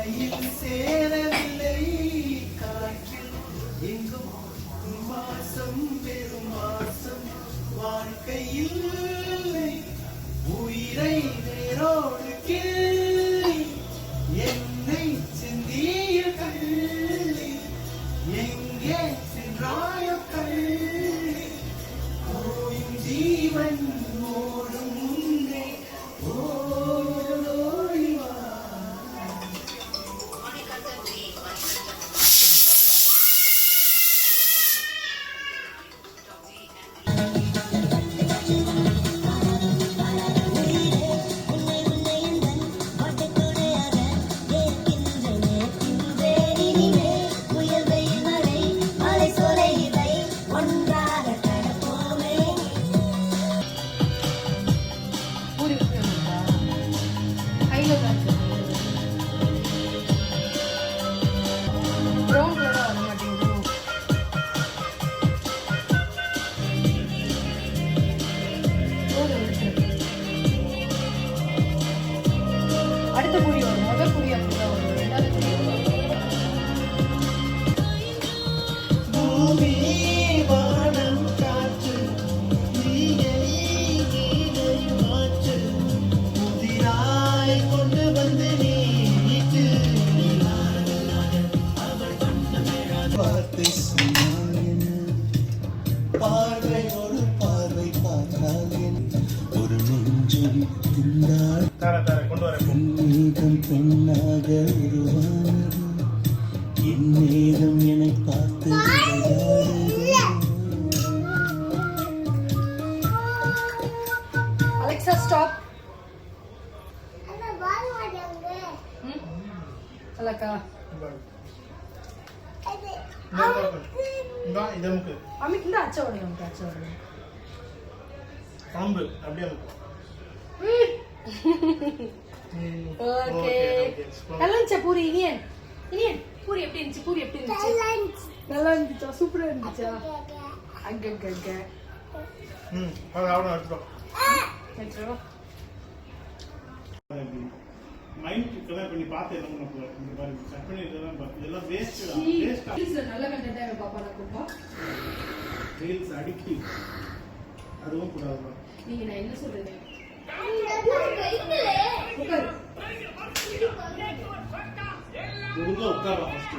கையில் சேரவில்லை காற்றில் எங்கும் மாசம் பெரும் மாசம் வாழ்க்கையில் உயிரை வேரோடு கிள்ளி என்னை சிந்தியில் கள்ளி எங்கே சென்றாயோ கள்ளி ஓயும் ஜீவன் ஓடும் முன்னே ஓடி வா. அடுத்த புரி வரும், முதல் புரி அப்படிதான் வரும், ரெண்டாவது புரி பூமி வானம் காற்று நீயை நீரை மாற்று புதிராய் கொண்டு வந்து நீட்டு வார்த்தை சொன்னால் என்ன பார்வை ஒரு பார்வை பார்த்தால் என்ன ஒரு நெஞ்சம் திண்டால் மேகம் பெண்ணாக உருவானது என் நேரம் என்னை பார்த்து அலெக்சா ஸ்டாப். அலக்கா அமித் இந்த அச்சா ஓடுங்க, நமக்கு அச்சா ஓடுங்க. பாம்பு அப்படியே ஓகே நல்லா இருந்துச்சா பூரி? இனியன் இனியன் பூரி எப்படி இருந்துச்சு? பூரி எப்படி இருந்துச்சு? நல்லா இருந்துச்சா? சூப்பரா இருந்துச்சா? அங்க அங்க அங்க அது அவன எடுத்துறோம் மைண்ட் கனெக்ட் பண்ணி பார்த்து என்ன பண்ண போறோம். இந்த மாதிரி செட் பண்ணி இதெல்லாம் வேஸ்ட்டா ரீல்ஸ்ல நல்ல கண்டென்ட்டா இருக்கு பாப்பா. நான் கூப்பா ரீல்ஸ் அடிக்கி அதுவும் கூடாது. நீங்க நான் என்ன சொல்றேன் உட்காரு ஃபர்ஸ்ட்